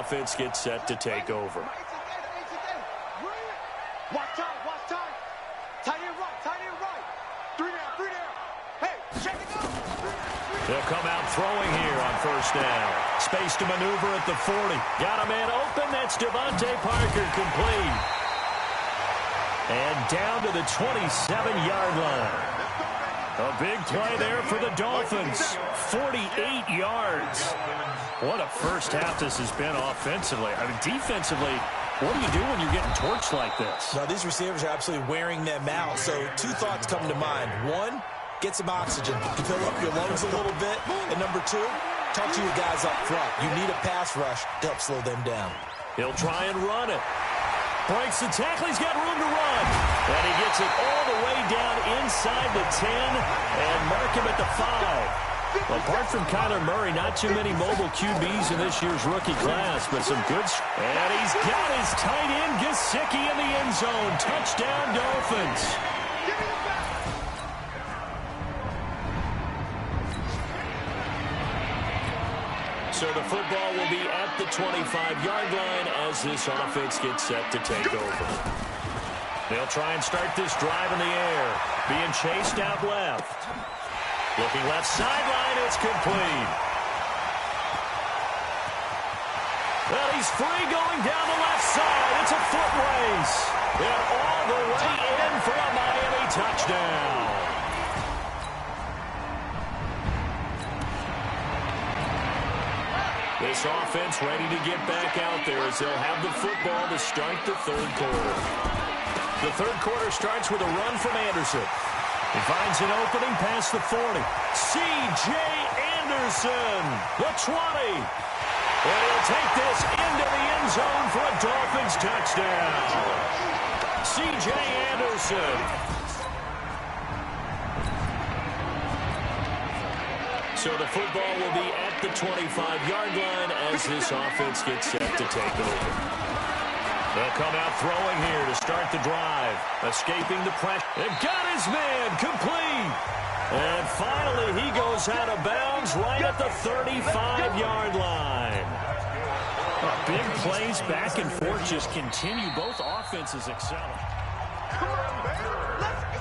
offense gets set to take over. Watch out, watch out. Tight end right. Three down. Hey, check it out. They'll come out throwing here on first down. Space to maneuver at the 40. Got a man open. That's Devontae Parker, complete. And down to the 27-yard line. A big play there for the Dolphins. 48 yards. What a first half this has been offensively. I mean, defensively, what do you do when you're getting torched like this? Now, these receivers are absolutely wearing them out. So two thoughts come to mind. One, get some oxygen to fill up your lungs a little bit. And number two, talk to your guys up front. You need a pass rush to help slow them down. He'll try and run it. Breaks the tackle. He's got room to run. And he gets it all the way down inside the 10 and mark him at the 5. Apart from Kyler Murray, not too many mobile QBs in this year's rookie class, but some good. And he's got his tight end, Gesicki, in the end zone. Touchdown, Dolphins. So the football will be at the 25-yard line as this offense gets set to take over. They'll try and start this drive in the air. Being chased out left. Looking left sideline, it's complete. Well, he's free going down the left side. It's a foot race. And all the way in for a Miami touchdown. This offense ready to get back out there as they'll have the football to start the third quarter. The third quarter starts with a run from Anderson. He finds an opening past the 40. C.J. Anderson, the 20. And he'll take this into the end zone for a Dolphins touchdown. C.J. Anderson. So the football will be at the 25-yard line as this offense gets set to take over. They'll come out throwing here to start the drive. Escaping the pressure. They've got his man complete. And finally he goes out of bounds right at the 35-yard line. Big plays back and forth just continue. Both offenses excel. Come on, man. Let's go.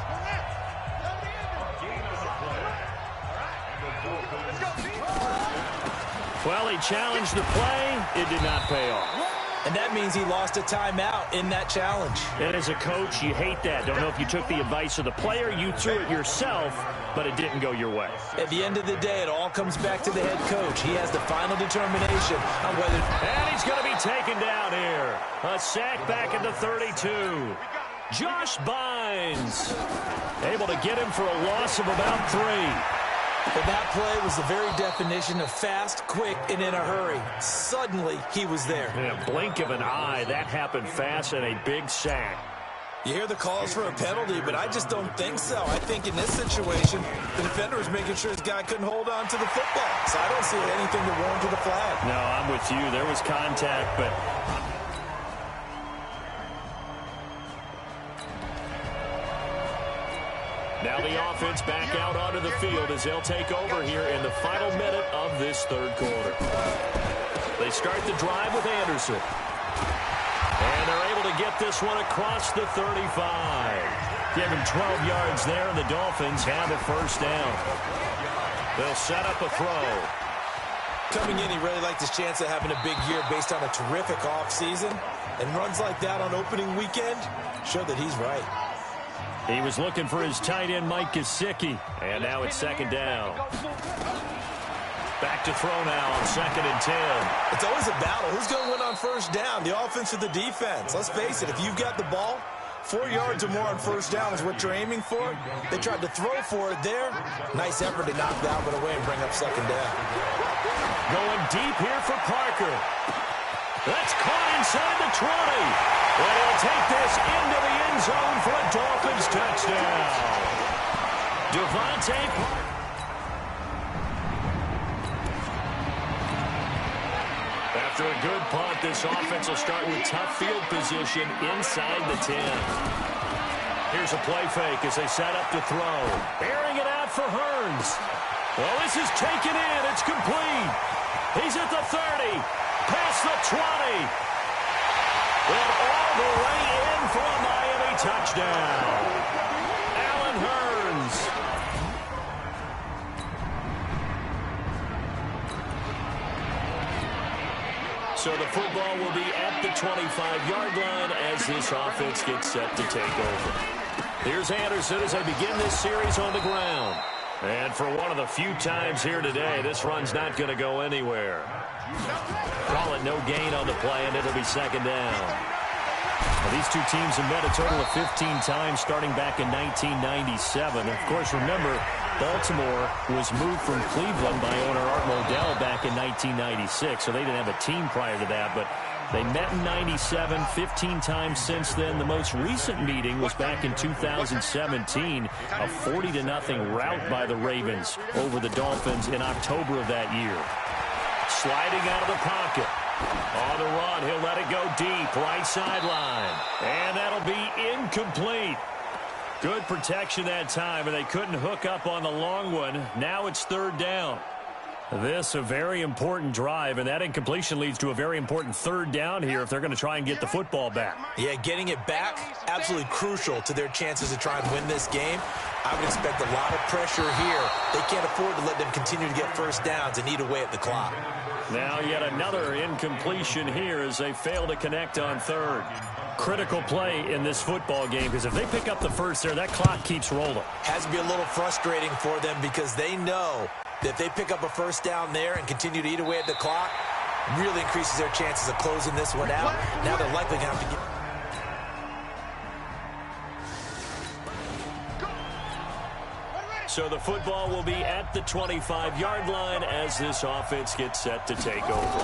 Well, he challenged the play. It did not pay off. And that means he lost a timeout in that challenge. And as a coach, you hate that. Don't know if you took the advice of the player, you threw it yourself, but it didn't go your way. At the end of the day, it all comes back to the head coach. He has the final determination on whether... And he's going to be taken down here. A sack back at the 32. Josh Bynes able to get him for a loss of about 3. But that play was the very definition of fast, quick, and in a hurry. Suddenly, he was there. In a blink of an eye, that happened fast and a big sack. You hear the calls for a penalty, but I just don't think so. I think in this situation, the defender was making sure his guy couldn't hold on to the football. So I don't see anything to warrant the flag. No, I'm with you. There was contact, but... Now the offense back out onto the field as they'll take over here in the final minute of this third quarter. They start the drive with Anderson. And they're able to get this one across the 35. Give him 12 yards there, and the Dolphins have a first down. They'll set up a throw. Coming in, he really liked his chance of having a big year based on a terrific offseason. And runs like that on opening weekend show that he's right. He was looking for his tight end, Mike Gesicki. And now it's second down. Back to throw now on 2nd and 10. It's always a battle. Who's going to win on first down, the offense or the defense? Let's face it, if you've got the ball, 4 yards or more on first down is what you're aiming for. They tried to throw for it there. Nice effort to knock that one away and bring up second down. Going deep here for Parker. That's caught inside the 20. And he'll take this into the end zone for a Dolphins touchdown. Devontae Parker. After a good punt, this offense will start with tough field position inside the 10. Here's a play fake as they set up to throw. Airing it out for Hearns. Well, this is taken in. It's complete. He's at the 30. Past the 20. And all the way in for a Miami touchdown. Allen Hurns. So the football will be at the 25-yard line as this offense gets set to take over. Here's Anderson as they begin this series on the ground. And for one of the few times here today, this run's not going to go anywhere. Call it no gain on the play, and it'll be second down. Now, these two teams have met a total of 15 times starting back in 1997. Of course, remember, Baltimore was moved from Cleveland by owner Art Modell back in 1996, so they didn't have a team prior to that, but they met in 97, 15 times since then. The most recent meeting was back in 2017, a 40-0 rout by the Ravens over the Dolphins in October of that year. Sliding out of the pocket. On the run, he'll let it go deep, right sideline. And that'll be incomplete. Good protection that time, and they couldn't hook up on the long one. Now it's third down. This a very important drive, and that incompletion leads to a very important third down here if they're going to try and get the football back. Yeah, getting it back, absolutely crucial to their chances to try and win this game. I would expect a lot of pressure here. They can't afford to let them continue to get first downs and eat away at the clock. Now yet another incompletion here as they fail to connect on third. Critical play in this football game because if they pick up the first there, that clock keeps rolling. Has to be a little frustrating for them because they know that if they pick up a first down there and continue to eat away at the clock, really increases their chances of closing this one out. Now they're likely going to have to get... So the football will be at the 25-yard line as this offense gets set to take over.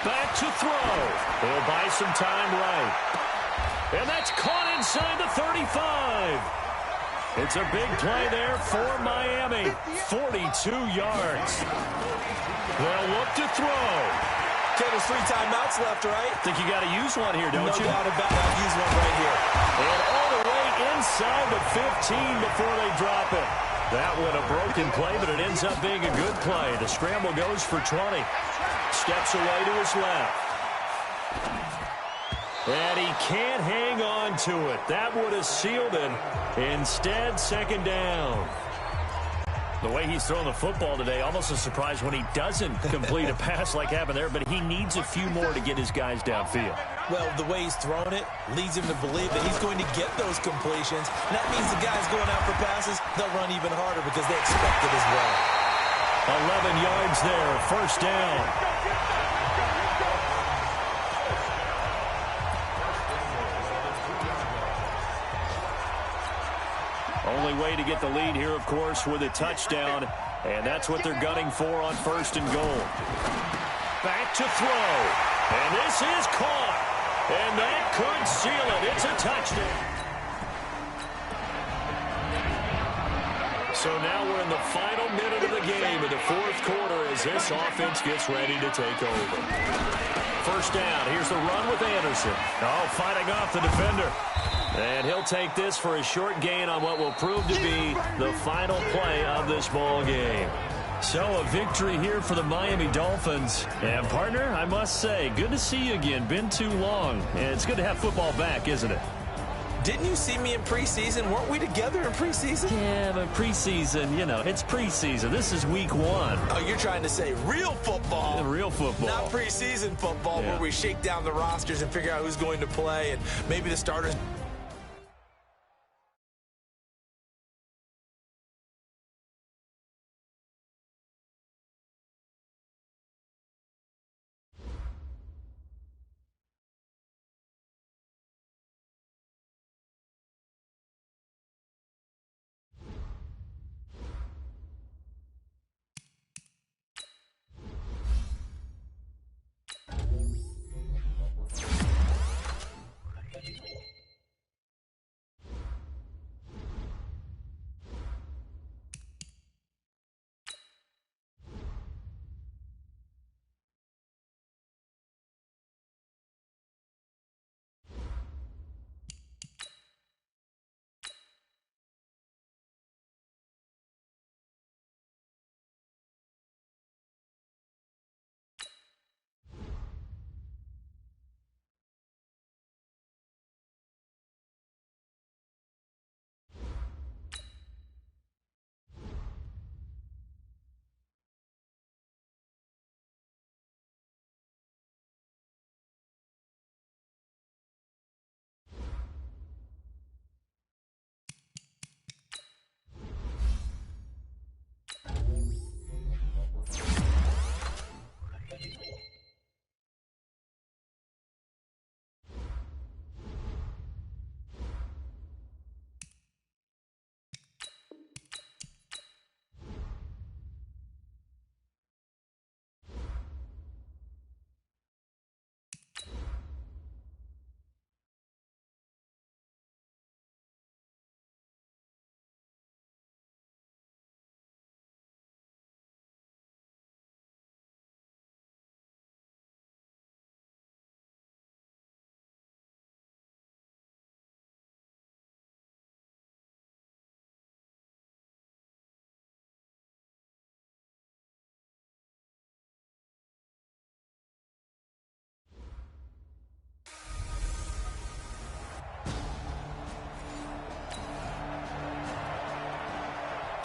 Back to throw. He'll buy some time right. And that's caught inside the 35. It's a big play there for Miami. 42 yards. They'll look to throw. Okay, there's 3 timeouts left, right? Think you got to use one here, don't you? No doubt about it. I'll use one right here. And all the way inside the 15 before they drop it. That one a broken play, but it ends up being a good play. The scramble goes for 20. Steps away to his left. And he can't hang on to it. That would have sealed it. Instead, second down. The way he's throwing the football today, almost a surprise when he doesn't complete a pass like happened there, but he needs a few more to get his guys downfield. Well, the way he's thrown it leads him to believe that he's going to get those completions. And that means the guys going out for passes, they'll run even harder because they expect it as well. 11 yards there, first down. Only way to get the lead here, of course, with a touchdown. And that's what they're gunning for on first and goal. Back to throw. And this is caught. And that could seal it. It's a touchdown. So now we're in the final minute of the game in the fourth quarter as this offense gets ready to take over. First down. Here's the run with Anderson. Oh, fighting off the defender. And he'll take this for a short gain on what will prove to be the final play of this ball game. So a victory here for the Miami Dolphins. And partner, I must say, good to see you again. Been too long. And it's good to have football back, isn't it? Didn't you see me in preseason? Weren't we together in preseason? Yeah, but preseason, you know, it's preseason. This is week 1. Oh, you're trying to say real football. Real football. Not preseason football where we shake down the rosters and figure out who's going to play and maybe the starters.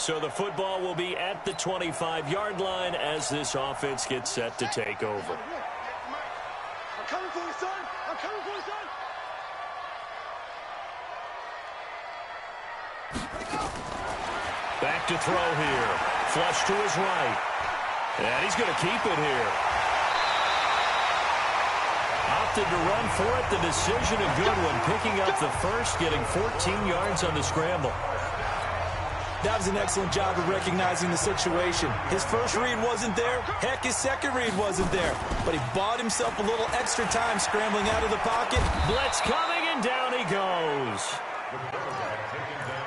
So the football will be at the 25-yard line as this offense gets set to take over. I'm coming for you, son. I'm coming for you, son. Back to throw here. Flush to his right. And he's going to keep it here. Opted to run for it. The decision a good one. Picking up the first, getting 14 yards on the scramble. That was an excellent job of recognizing the situation. His first read wasn't there. Heck, his second read wasn't there. But he bought himself a little extra time scrambling out of the pocket. Blitz coming, and down he goes.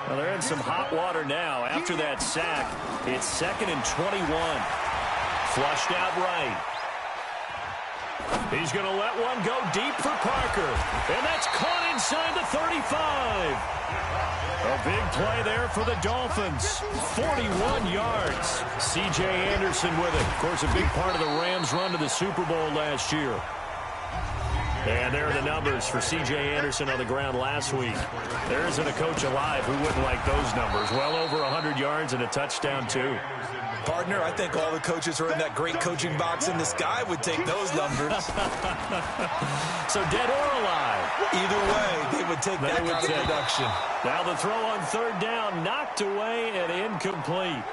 Well, they're in some hot water now. After that sack, it's 2nd and 21. Flushed out right. He's going to let one go deep for Parker. And that's caught inside the 35. A big play there for the Dolphins. 41 yards. C.J. Anderson with it. Of course, a big part of the Rams' run to the Super Bowl last year. And there are the numbers for C.J. Anderson on the ground last week. There isn't a coach alive who wouldn't like those numbers. Well over 100 yards and a touchdown, too. Partner, I think all the coaches who are in that great coaching box in the sky would take those numbers. So dead or alive? Either way, they would take that kind of production. Now the throw on 3rd down, knocked away and incomplete.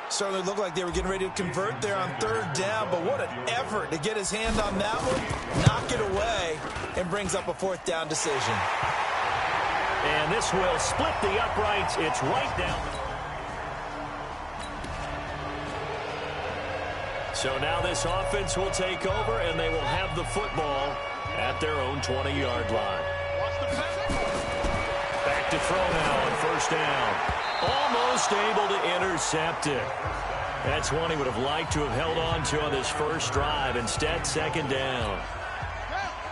Certainly looked like they were getting ready to convert there on 3rd down, but what an effort to get his hand on that one, knock it away, and brings up a 4th down decision. And this will split the uprights. It's right down. So now this offense will take over, and they will have the football at their own 20-yard line. Back to throw now on 1st down. Almost able to intercept it. That's one he would have liked to have held on to on this first drive. Instead, 2nd down.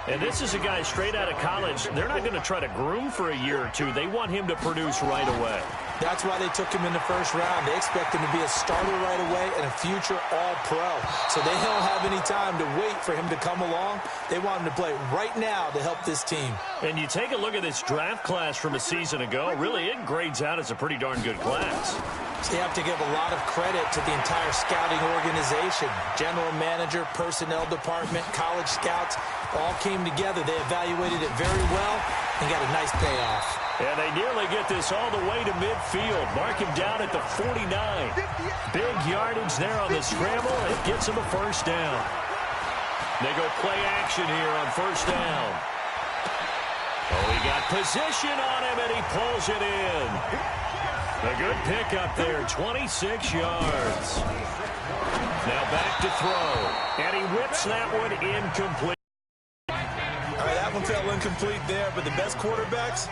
And this is a guy straight out of college. They're not going to try to groom for a year or two. They want him to produce right away. That's why they took him in the first round. They expect him to be a starter right away and a future All-Pro. So they don't have any time to wait for him to come along. They want him to play right now to help this team. And you take a look at this draft class from a season ago. Really, it grades out as a pretty darn good class. So you have to give a lot of credit to the entire scouting organization. General manager, personnel department, college scouts all came together. They evaluated it very well and got a nice payoff. And they nearly get this all the way to midfield. Mark him down at the 49. Big yardage there on the scramble. It gets him a 1st down. They go play action here on 1st down. Oh, he got position on him, and he pulls it in. A good pickup there, 26 yards. Now back to throw. And he whips that one incomplete. All right, that one fell incomplete there, but the best quarterbacks,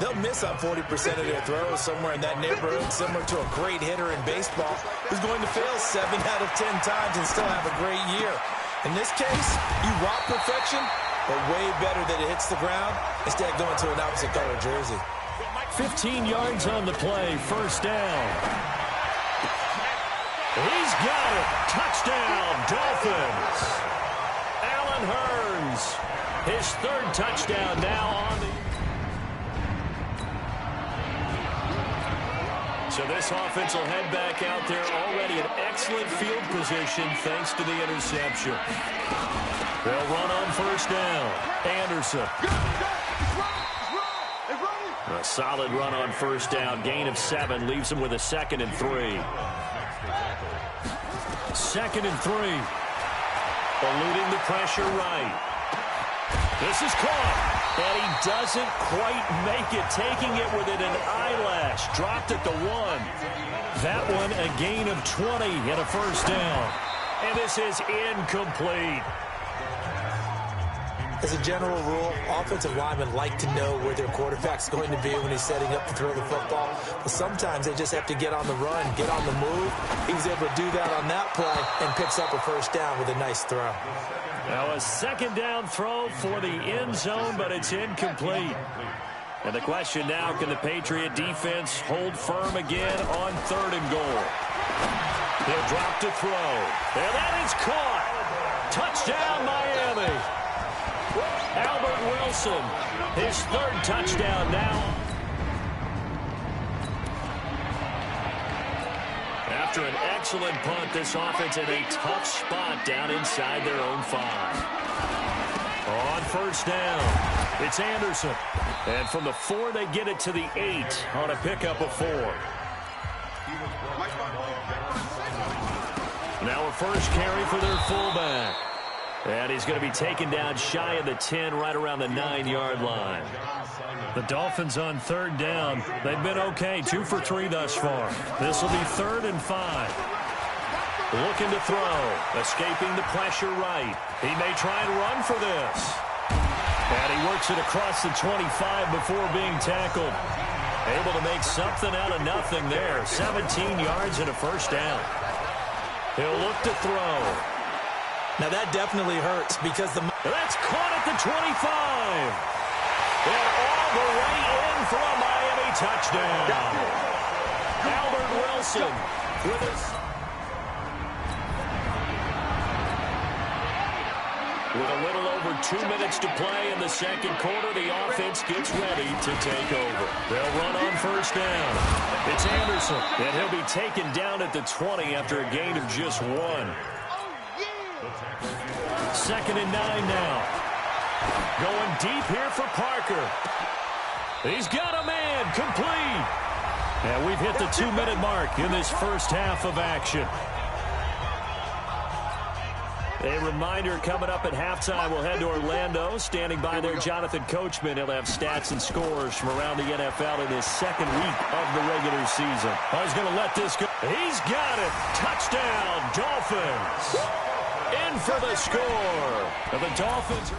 they'll miss on 40% of their throws somewhere in that neighborhood, similar to a great hitter in baseball who's going to fail 7 out of 10 times and still have a great year. In this case, you want perfection, but way better that it hits the ground instead of going to an opposite color jersey. 15 yards on the play, 1st down. He's got it. Touchdown, Dolphins. Allen Hurns, his 3rd touchdown now on the... So this offense will head back out there already in excellent field position thanks to the interception. They'll run on 1st down. Anderson. A solid run on 1st down. Gain of 7 leaves him with a 2nd and 3. 2nd and 3. Eluding the pressure right. This is caught. And he doesn't quite make it. Taking it within an eyelash. Dropped at the 1. That one a gain of 20 and a 1st down. And this is incomplete. As a general rule, offensive linemen like to know where their quarterback's going to be when he's setting up to throw the football. But sometimes they just have to get on the run, get on the move. He was able to do that on that play and picks up a 1st down with a nice throw. Now a 2nd down throw for the end zone, but it's incomplete. And the question now, can the Patriot defense hold firm again on 3rd and goal? He'll drop to throw. And that is caught. Touchdown, Miami. Albert Wilson, his 3rd touchdown now. After an excellent punt, this offense in a tough spot down inside their own 5. On first down, it's Anderson. And from the 4, they get it to the 8 on a pickup of 4. Now a first carry for their fullback. And he's going to be taken down shy of the 10, right around the 9-yard line. The Dolphins on third down. They've been okay, 2 for 3 thus far. This will be 3rd and 5. Looking to throw, escaping the pressure right. He may try and run for this. And he works it across the 25 before being tackled. Able to make something out of nothing there. 17 yards and a first down. He'll look to throw. Now that definitely hurts because that's caught at the 25. And all the way in for a Miami touchdown. Albert Wilson with his... With a little over 2 minutes to play in the second quarter, the offense gets ready to take over. They'll run on first down. It's Anderson, and he'll be taken down at the 20 after a gain of just 1. 2nd and 9 now. Going deep here for Parker. He's got a man, complete. And we've hit the 2-minute mark in this first half of action. A reminder, coming up at halftime, we'll head to Orlando. Standing by there, Jonathan Coachman. He'll have stats and scores from around the NFL in his second week of the regular season. Oh, he's going to let this go. He's got it. Touchdown, Dolphins. In for the score. And the Dolphins...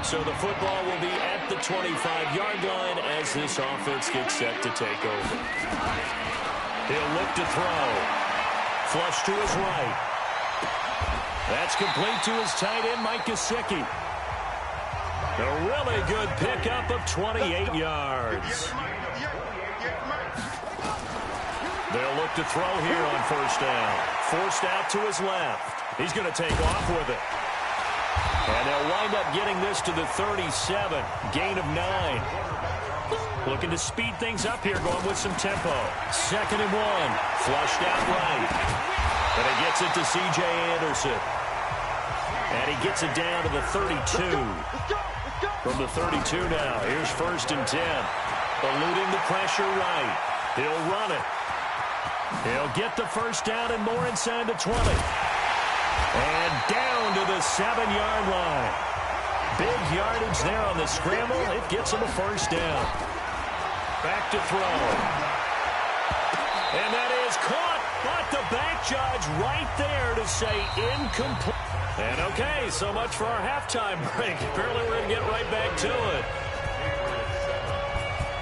So the football will be at the 25-yard line as this offense gets set to take over. He'll look to throw. Flush to his right. That's complete to his tight end, Mike Gesicki. A really good pickup of 28 yards. They'll look to throw here on first down. Forced out to his left. He's going to take off with it. And they'll wind up getting this to the 37. Gain of 9. Looking to speed things up here, going with some tempo. 2nd and 1. Flushed out right. And he gets it to C.J. Anderson. And he gets it down to the 32. From the 32 now, here's 1st and 10. Eluding the pressure right. He'll run it. He'll get the first down and more inside the 20. And down to the 7-yard line. Big yardage there on the scramble. It gets him a first down. Back to throw. And that is caught, but the back judge right there to say incomplete. And okay, so much for our halftime break. Apparently we're going to get right back to it.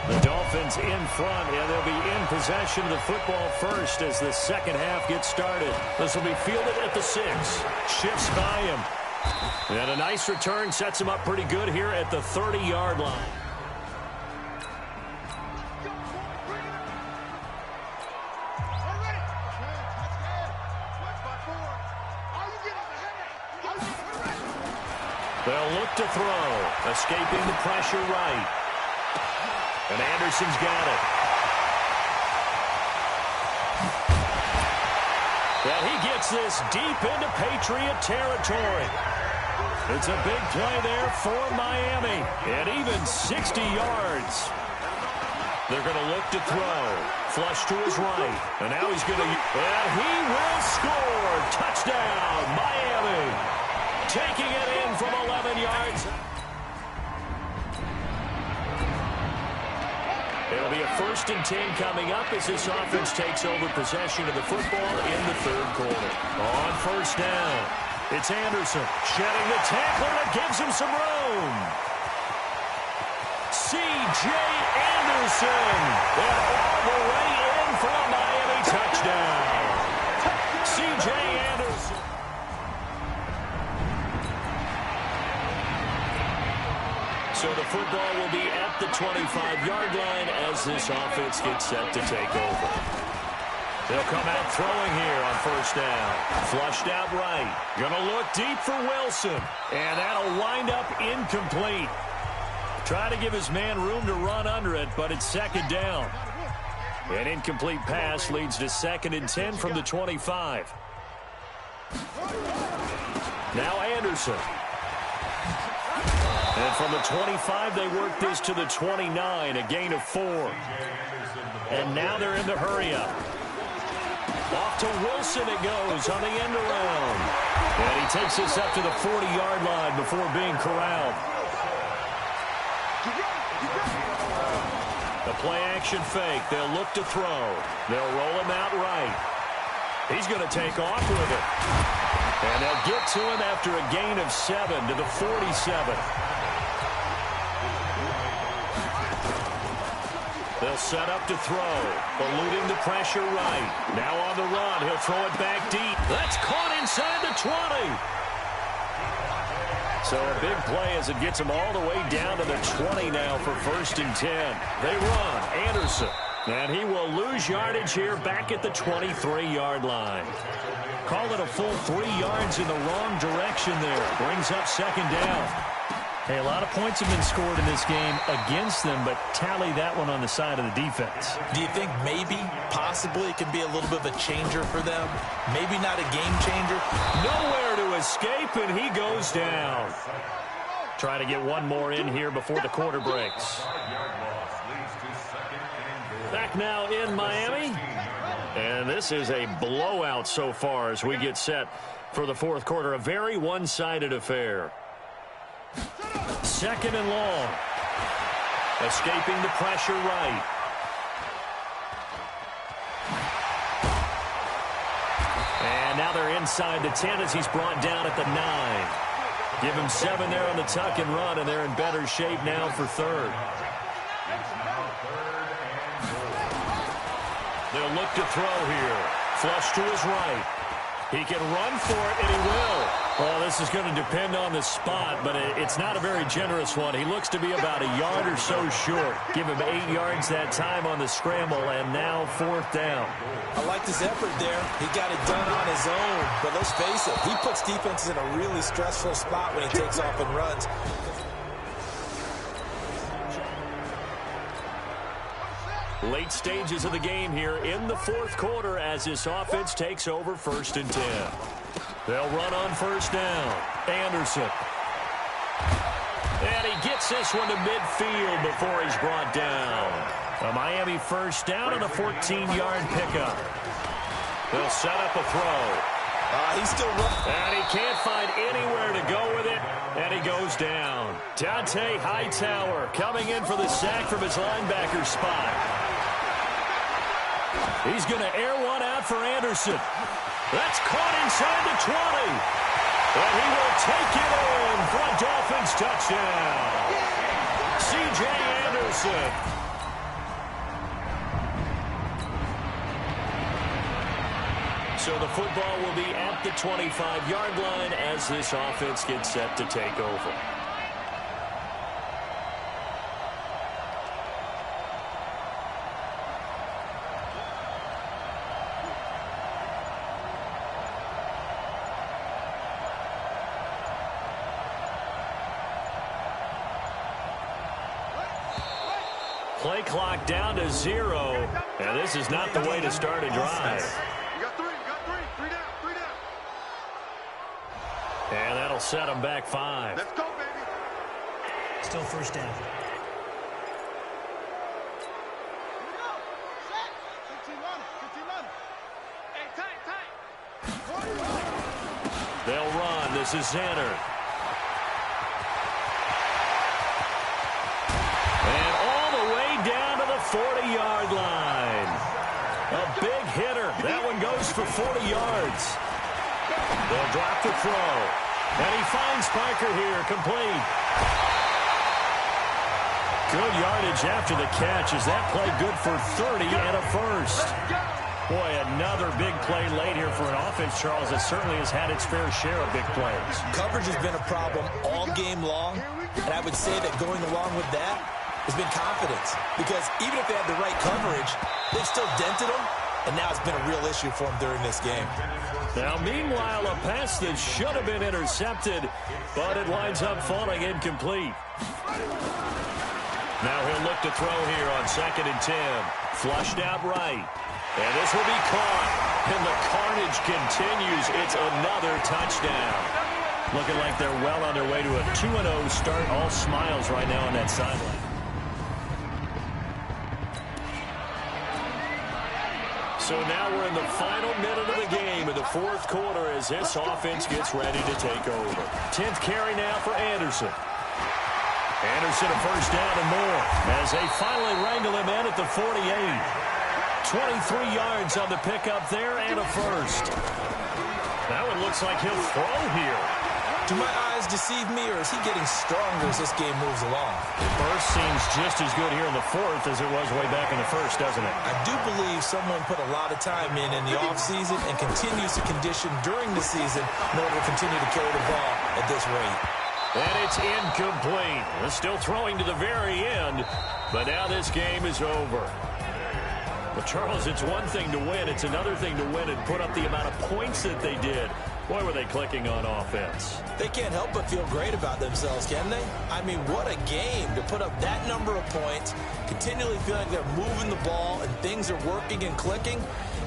The Dolphins in front, and they'll be in possession of the football first as the second half gets started. This will be fielded at the 6. Shifts by him. And a nice return sets him up pretty good here at the 30-yard line. They'll look to throw, escaping the pressure right. And Anderson's got it. Well, he gets this deep into Patriot territory. It's a big play there for Miami. And even 60 yards. They're going to look to throw. Flush to his right. And now he's going to... And he will score. Touchdown, Miami. Taking it in from 11 yards. It'll be a 1st and 10 coming up as this offense takes over possession of the football in the third quarter. On first down, it's Anderson shedding the tackler that gives him some room. C.J. Anderson, and all the way in for a Miami touchdown. C.J. Anderson. So the football will be at the 25-yard line as this offense gets set to take over. They'll come out throwing here on first down. Flushed out right. Gonna look deep for Wilson. And that'll wind up incomplete. Try to give his man room to run under it, but it's second down. An incomplete pass leads to 2nd and 10 from the 25. Now Anderson. And from the 25, they work this to the 29, a gain of 4. And now they're in the hurry-up. Off to Wilson it goes on the end around. And he takes this up to the 40-yard line before being corralled. The play-action fake. They'll look to throw. They'll roll him out right. He's going to take off with it. And they'll get to him after a gain of 7 to the 47. They'll set up to throw. Eluding the pressure right. Now on the run. He'll throw it back deep. That's caught inside the 20. So a big play as it gets him all the way down to the 20 now for 1st and 10. They run. Anderson. And he will lose yardage here back at the 23-yard line. Call it a full 3 yards in the wrong direction there. Brings up 2nd down. Hey, a lot of points have been scored in this game against them, but tally that one on the side of the defense. Do you think maybe, possibly, it can be a little bit of a changer for them? Maybe not a game changer? Nowhere to escape, and he goes down. Try to get one more in here before the quarter breaks. Back now in Miami. And this is a blowout so far as we get set for the 4th quarter. A very one-sided affair. 2nd and long. Escaping the pressure right. And now they're inside the 10 as he's brought down at the 9. Give him 7 there on the tuck and run, and they're in better shape now for 3rd. They'll look to throw here. Flush to his right. He can run for it, and he will. Well, this is going to depend on the spot, but it's not a very generous one. He looks to be about a yard or so short. Give him 8 yards that time on the scramble, and now 4th down. I like his effort there. He got it done on his own, but let's face it, he puts defenses in a really stressful spot when he takes off and runs. Late stages of the game here in the 4th quarter as this offense takes over 1st and 10. They'll run on 1st down. Anderson. And he gets this one to midfield before he's brought down. A Miami 1st down on a 14-yard pickup. They'll set up a throw. He's still running. And he can't find anywhere to go with it, and he goes down. Dante Hightower coming in for the sack from his linebacker spot. He's going to air one out for Anderson. That's caught inside the 20. And he will take it in for a Dolphins touchdown. C.J. Anderson. So the football will be at the 25-yard line as this offense gets set to take over. Play clock down to 0, and this is not the way to start a drive. You got 3 down, 3 down. And that'll set them back 5. Let's go, baby. Still 1st down. They'll run. This is Xander. And all the way down to the 40-yard line. A big hitter. That one goes for 40 yards. They'll drop the throw. And he finds Parker here, complete. Good yardage after the catch. Is that play good for 30 and a first? Boy, another big play late here for an offense, Charles, that certainly has had its fair share of big plays. Coverage has been a problem all game long, and I would say that going along with that has been confidence. Because even if they had the right coverage, they've still dented them, and now it's been a real issue for them during this game. Now, meanwhile, a pass that should have been intercepted, but it winds up falling incomplete. Now he'll look to throw here on 2nd and 10. Flushed out right. And this will be caught. And the carnage continues. It's another touchdown. Looking like they're well on their way to a 2-0 start. All smiles right now on that sideline. So now we're in the final minute of the game in the 4th quarter as this offense gets ready to take over. 10th carry now for Anderson. Anderson a first down and more as they finally wrangle him in at the 48. 23 yards on the pickup there and a first. That one looks like he'll throw here. Do my eyes deceive me, or is he getting stronger as this game moves along? The burst seems just as good here in the 4th as it was way back in the 1st, doesn't it? I do believe someone put a lot of time in the offseason and continues to condition during the season in order to continue to carry the ball at this rate. And it's incomplete. They're still throwing to the very end, but now this game is over. But, Charles, it's one thing to win. It's another thing to win and put up the amount of points that they did. Boy, were they clicking on offense. They can't help but feel great about themselves, can they? I mean, what a game to put up that number of points, continually feeling like they're moving the ball and things are working and clicking.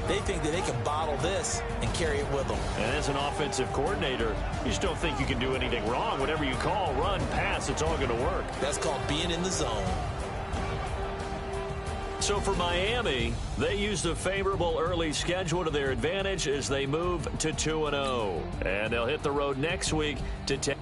They think that they can bottle this and carry it with them. And as an offensive coordinator, you just don't think you can do anything wrong. Whatever you call, run, pass, it's all going to work. That's called being in the zone. So for Miami, they used a favorable early schedule to their advantage as they move to 2-0. And they'll hit the road next week to take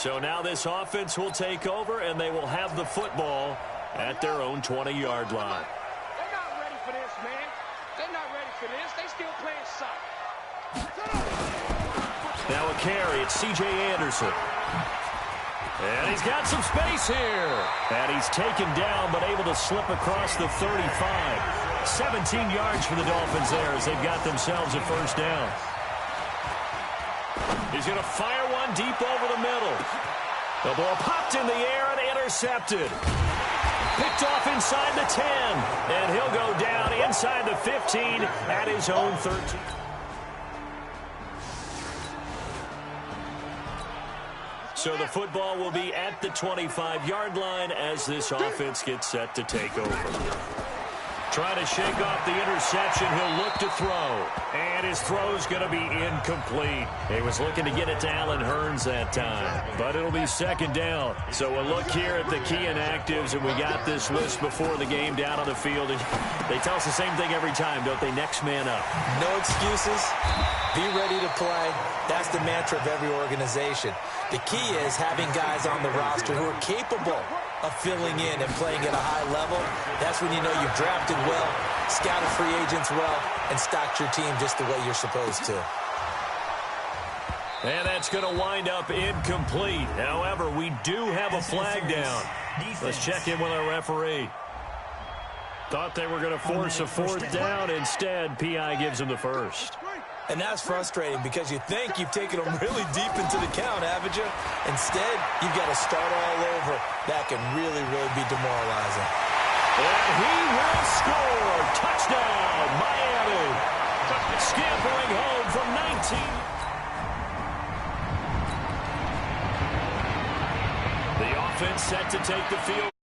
So now this offense will take over, and they will have the football at their own 20-yard line. They're not ready for this, man. They're not ready for this. They still playing soccer. Now a carry. It's C.J. Anderson. And he's got some space here. And he's taken down, but able to slip across the 35. 17 yards for the Dolphins there as they've got themselves a first down. He's going to fire one deep over the middle. The ball popped in the air and intercepted. Picked off inside the 10. And he'll go down inside the 15 at his own 13. So the football will be at the 25-yard line as this offense gets set to take over. Trying to shake off the interception. He'll look to throw. And his throw's going to be incomplete. He was looking to get it to Allen Hurns that time. But it'll be second down. So we'll look here at the key inactives, and we got this list before the game down on the field. And they tell us the same thing every time, don't they? Next man up. No excuses. Be ready to play. That's the mantra of every organization. The key is having guys on the roster who are capable of filling in and playing at a high level. That's when you know you've drafted well, scouted free agents well, and stocked your team just the way you're supposed to. And that's going to wind up incomplete. However, we do have a flag down. Let's check in with our referee. Thought they were going to force a fourth down. Instead, P.I. gives them the first. And that's frustrating because you think you've taken them really deep into the count, haven't you? Instead, you've got to start all over. That can really, really be demoralizing. And he will score. Touchdown, Miami. Scampering home from 19. The offense set to take the field.